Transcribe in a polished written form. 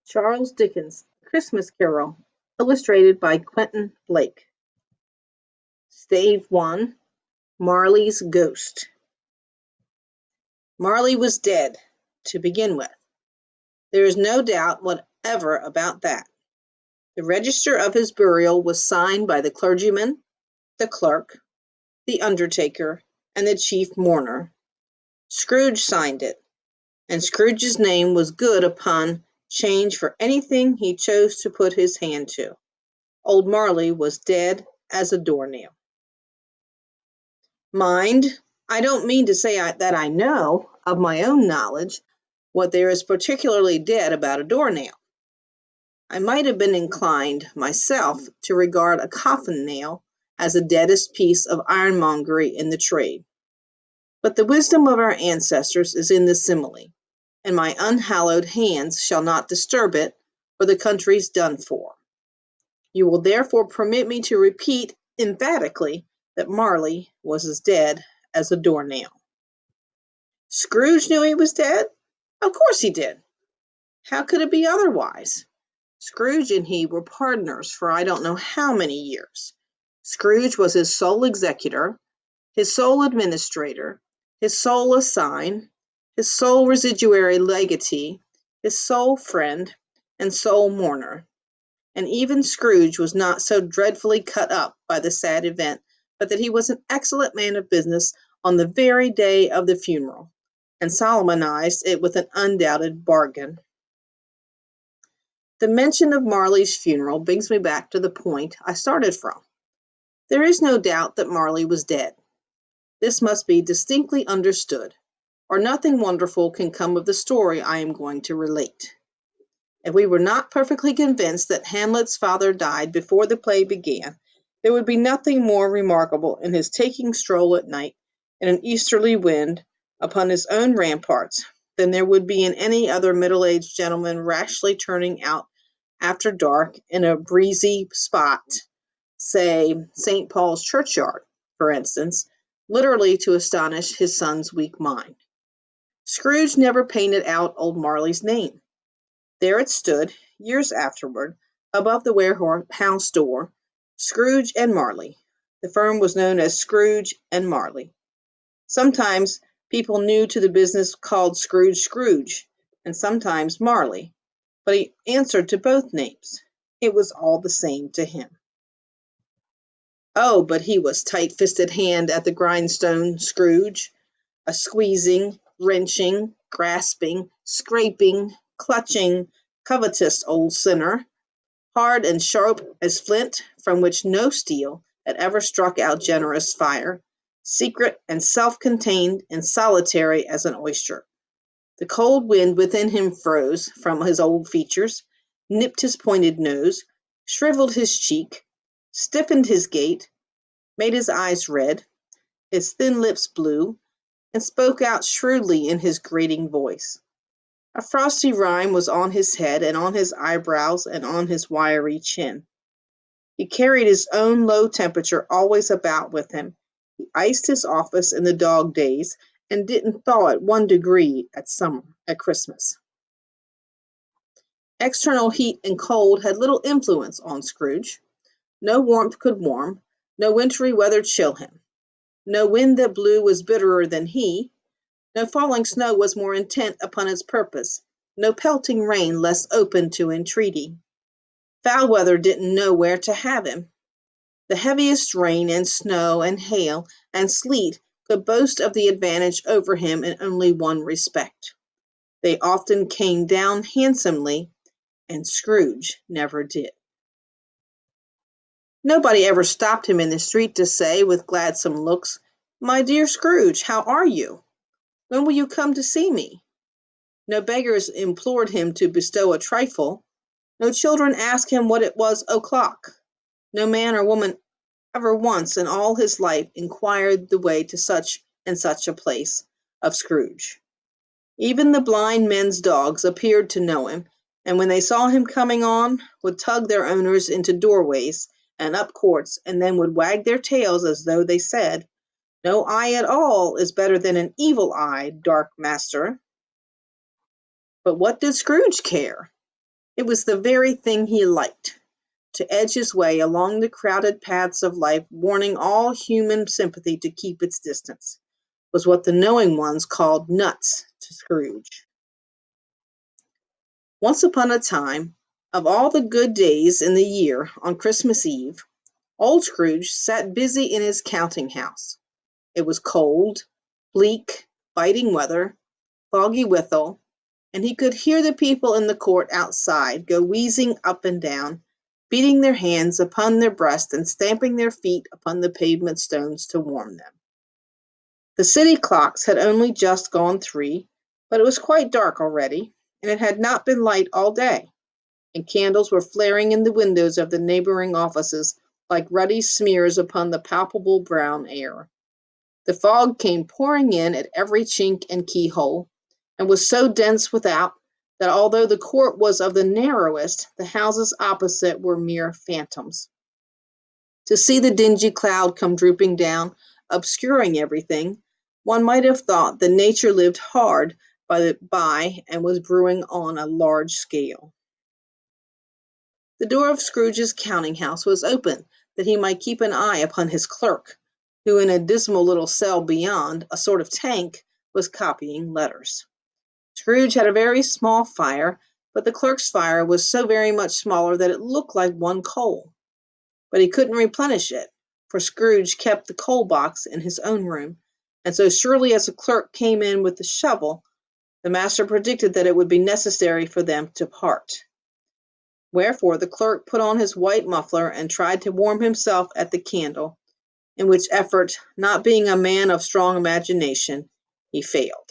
Charles Dickens' Christmas Carol, illustrated by Quentin Blake. Stave 1. Marley's Ghost. Marley was dead, to begin with. There is no doubt whatever about that. The register of his burial was signed by the clergyman, the clerk, the undertaker, and the chief mourner. Scrooge signed it, and Scrooge's name was good upon change for anything he chose to put his hand to. Old Marley was dead as a doornail. Mind, I don't mean to say that I know, of my own knowledge, what there is particularly dead about a doornail. I might have been inclined, myself, to regard a coffin nail as the deadest piece of ironmongery in the trade. But the wisdom of our ancestors is in the simile, and my unhallowed hands shall not disturb it, for the country's done for. You will therefore permit me to repeat emphatically that Marley was as dead as a doornail. Scrooge knew he was dead? Of course he did. How could it be otherwise? Scrooge and he were partners for I don't know how many years. Scrooge was his sole executor, his sole administrator, his sole assign, his sole residuary legatee, his sole friend, and sole mourner. And even Scrooge was not so dreadfully cut up by the sad event, but that he was an excellent man of business on the very day of the funeral, and solemnized it with an undoubted bargain. The mention of Marley's funeral brings me back to the point I started from. There is no doubt that Marley was dead. This must be distinctly understood, or nothing wonderful can come of the story I am going to relate. If we were not perfectly convinced that Hamlet's father died before the play began, there would be nothing more remarkable in his taking stroll at night in an easterly wind upon his own ramparts than there would be in any other middle-aged gentleman rashly turning out after dark in a breezy spot, say St. Paul's churchyard, for instance, literally to astonish his son's weak mind. Scrooge never painted out old Marley's name. There it stood, years afterward, above the warehouse door, Scrooge and Marley. The firm was known as Scrooge and Marley. Sometimes people new to the business called Scrooge Scrooge, and sometimes Marley, but he answered to both names. It was all the same to him. Oh, but he was tight-fisted hand at the grindstone, Scrooge, a squeezing, wrenching, grasping, scraping, clutching, covetous old sinner, hard and sharp as flint, from which no steel had ever struck out generous fire, secret and self-contained and solitary as an oyster. The cold wind within him froze from his old features, nipped his pointed nose, shriveled his cheek, stiffened his gait, made his eyes red, his thin lips blue, and spoke out shrewdly in his grating voice. A frosty rime was on his head and on his eyebrows and on his wiry chin. He carried his own low temperature always about with him. He iced his office in the dog days and didn't thaw it 1 degree at Christmas. External heat and cold had little influence on Scrooge. No warmth could warm, no wintry weather chill him. No wind that blew was bitterer than he. No falling snow was more intent upon its purpose, no pelting rain less open to entreaty. Foul weather didn't know where to have him. The heaviest rain and snow and hail and sleet could boast of the advantage over him in only one respect. They often came down handsomely, and Scrooge never did. Nobody ever stopped him in the street to say, with gladsome looks, "My dear Scrooge, how are you? When will you come to see me?" No beggars implored him to bestow a trifle. No children asked him what it was o'clock. No man or woman ever once in all his life inquired the way to such and such a place of Scrooge. Even the blind men's dogs appeared to know him, and when they saw him coming on, would tug their owners into doorways and up courts, and then would wag their tails as though they said, "No eye at all is better than an evil eye, dark master." But what did Scrooge care? It was the very thing he liked, to edge his way along the crowded paths of life, warning all human sympathy to keep its distance, was what the knowing ones called nuts to Scrooge. Once upon a time, of all the good days in the year, on Christmas Eve, old Scrooge sat busy in his counting house. It was cold, bleak, biting weather, foggy withal, and he could hear the people in the court outside go wheezing up and down, beating their hands upon their breasts and stamping their feet upon the pavement stones to warm them. The city clocks had only just gone 3, but it was quite dark already, and it had not been light all day, and candles were flaring in the windows of the neighboring offices like ruddy smears upon the palpable brown air. The fog came pouring in at every chink and keyhole, and was so dense without that although the court was of the narrowest, the houses opposite were mere phantoms. To see the dingy cloud come drooping down, obscuring everything, one might have thought that nature lived hard by and was brewing on a large scale. The door of Scrooge's counting house was open, that he might keep an eye upon his clerk, who in a dismal little cell beyond, a sort of tank, was copying letters. Scrooge had a very small fire, but the clerk's fire was so very much smaller that it looked like one coal. But he couldn't replenish it, for Scrooge kept the coal box in his own room, and so surely as the clerk came in with the shovel, the master predicted that it would be necessary for them to part. Wherefore the clerk put on his white muffler and tried to warm himself at the candle, in which effort, not being a man of strong imagination, he failed.